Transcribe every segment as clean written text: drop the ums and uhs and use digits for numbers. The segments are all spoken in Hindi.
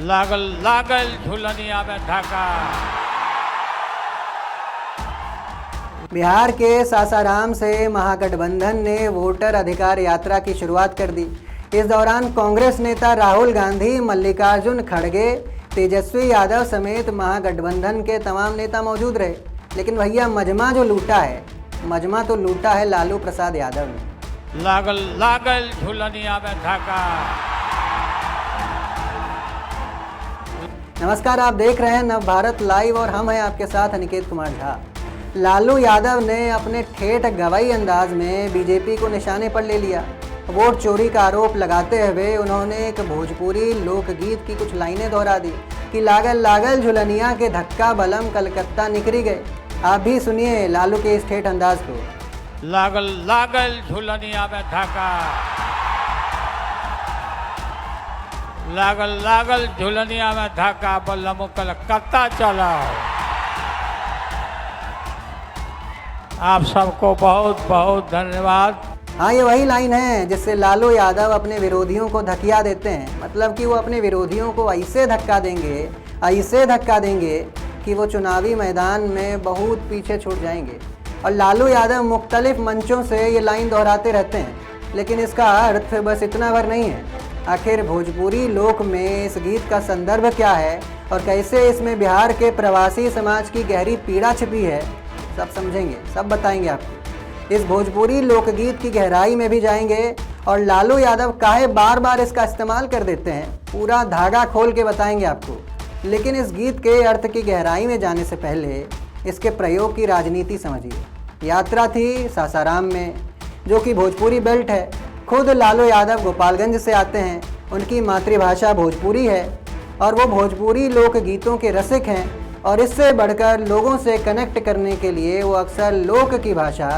लागल लागल झुलनिया में धक्का। बिहार के सासाराम से महागठबंधन ने वोटर अधिकार यात्रा की शुरुआत कर दी। इस दौरान कांग्रेस नेता राहुल गांधी, मल्लिकार्जुन खड़गे, तेजस्वी यादव समेत महागठबंधन के तमाम नेता मौजूद रहे। लेकिन भैया मजमा जो लूटा है, मजमा तो लूटा है लालू प्रसाद यादव ने। लागल लागल झुलनिया में धक्का। नमस्कार, आप देख रहे हैं नव भारत लाइव और हम हैं आपके साथ अनिकेत कुमार झा। लालू यादव ने अपने ठेठ गवाही अंदाज में बीजेपी को निशाने पर ले लिया। वोट चोरी का आरोप लगाते हुए उन्होंने एक भोजपुरी लोकगीत की कुछ लाइनें दोहरा दी कि लागल लागल झुलनिया के धक्का बलम कलकत्ता निकरी गए। आप भी सुनिए लालू के इस ठेठ अंदाज को। लागल लागल झुलनिया में धक्का। लागल लागल झुलनिया में धक्का बलम कलकत्ता चला। आप सबको बहुत बहुत धन्यवाद। हाँ, ये वही लाइन है जिससे लालू यादव अपने विरोधियों को धकिया देते हैं। मतलब कि वो अपने विरोधियों को ऐसे धक्का देंगे कि वो चुनावी मैदान में बहुत पीछे छूट जाएंगे। और लालू यादव मुख्तलिफ मंचों से ये लाइन दोहराते रहते हैं, लेकिन इसका अर्थ बस इतना भर नहीं है। आखिर भोजपुरी लोक में इस गीत का संदर्भ क्या है और कैसे इसमें बिहार के प्रवासी समाज की गहरी पीड़ा छिपी है, सब समझेंगे, सब बताएंगे आपको। इस भोजपुरी लोकगीत की गहराई में भी जाएंगे और लालू यादव काहे बार बार इसका इस्तेमाल कर देते हैं, पूरा धागा खोल के बताएंगे आपको। लेकिन इस गीत के अर्थ की गहराई में जाने से पहले इसके प्रयोग की राजनीति समझिए। यात्रा थी सासाराम में, जो कि भोजपुरी बेल्ट है। खुद लालू यादव गोपालगंज से आते हैं, उनकी मातृभाषा भोजपुरी है और वो भोजपुरी लोकगीतों के रसिक हैं। और इससे बढ़कर लोगों से कनेक्ट करने के लिए वो अक्सर लोक की भाषा,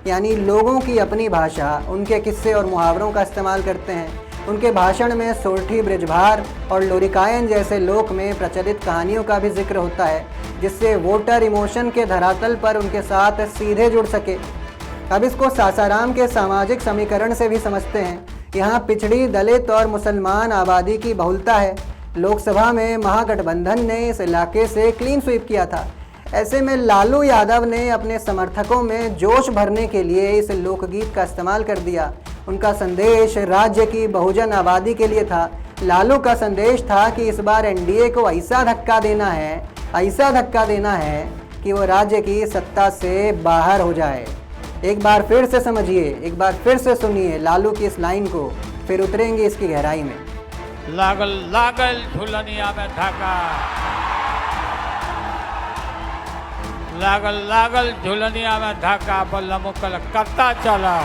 यानी लोगों की अपनी भाषा, उनके किस्से और मुहावरों का इस्तेमाल करते हैं। उनके भाषण में सोरठी, बृजभार और लोरिकायन जैसे लोक में प्रचलित कहानियों का भी जिक्र होता है, जिससे वोटर इमोशन के धरातल पर उनके साथ सीधे जुड़ सके। अब इसको सासाराम के सामाजिक समीकरण से भी समझते हैं। यहाँ पिछड़ी, दलित और मुसलमान आबादी की बहुलता है। लोकसभा में महागठबंधन ने इस इलाके से क्लीन स्वीप किया था। ऐसे में लालू यादव ने अपने समर्थकों में जोश भरने के लिए इस लोकगीत का इस्तेमाल कर दिया। उनका संदेश राज्य की बहुजन आबादी के लिए था। लालू का संदेश था कि इस बार एनडीए को ऐसा धक्का देना है कि वो राज्य की सत्ता से बाहर हो जाए। एक बार फिर से समझिए, एक बार फिर से सुनिए लालू की इस लाइन को, फिर उतरेंगे इसकी गहराई में। लागल लागल झुलनिया में धक्का। लागल लागल झुलनिया में धक्का बलम कलकत्ता चला।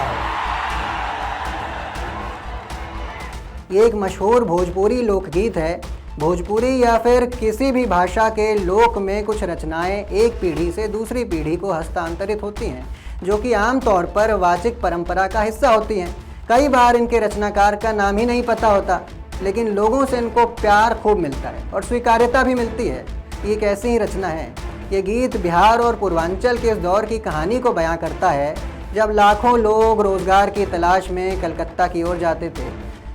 ये एक मशहूर भोजपुरी लोकगीत है। भोजपुरी या फिर किसी भी भाषा के लोक में कुछ रचनाएं एक पीढ़ी से दूसरी पीढ़ी को हस्तांतरित होती हैं, जो कि आमतौर पर वाचिक परंपरा का हिस्सा होती हैं। कई बार इनके रचनाकार का नाम ही नहीं पता होता, लेकिन लोगों से इनको प्यार खूब मिलता है और स्वीकार्यता भी मिलती है। ये एक ऐसी ही रचना है। ये गीत बिहार और पूर्वांचल के इस दौर की कहानी को बयां करता है, जब लाखों लोग रोजगार की तलाश में कलकत्ता की ओर जाते थे।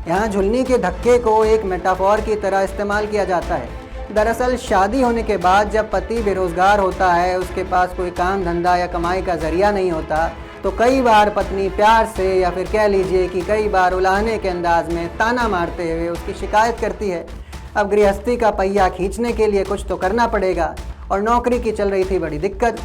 यहाँ झुलनी के धक्के को एक मेटाफोर की तरह इस्तेमाल किया जाता है। दरअसल शादी होने के बाद जब पति बेरोजगार होता है, उसके पास कोई काम धंधा या कमाई का जरिया नहीं होता, तो कई बार पत्नी प्यार से या फिर कह लीजिए कि कई बार उलाहने के अंदाज में ताना मारते हुए उसकी शिकायत करती है। अब गृहस्थी का पहिया खींचने के लिए कुछ तो करना पड़ेगा और नौकरी की चल रही थी बड़ी दिक्कत,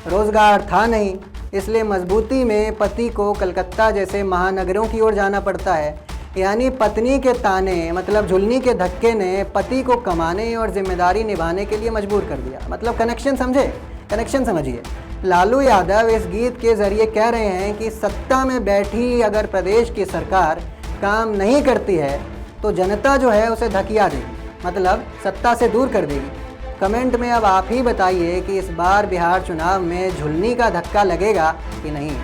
रोजगार था नहीं, इसलिए मजबूती में पति को कलकत्ता जैसे महानगरों की ओर जाना पड़ता है। यानी पत्नी के ताने, मतलब झुलनी के धक्के ने पति को कमाने और जिम्मेदारी निभाने के लिए मजबूर कर दिया। मतलब कनेक्शन समझिए। लालू यादव इस गीत के जरिए कह रहे हैं कि सत्ता में बैठी अगर प्रदेश की सरकार काम नहीं करती है तो जनता जो है उसे धकिया देगी, मतलब सत्ता से दूर कर देगी। कमेंट में अब आप ही बताइए कि इस बार बिहार चुनाव में झुलनी का धक्का लगेगा कि नहीं।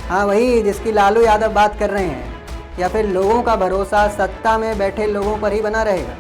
हाँ, वही जिसकी लालू यादव बात कर रहे हैं, या फिर लोगों का भरोसा सत्ता में बैठे लोगों पर ही बना रहेगा।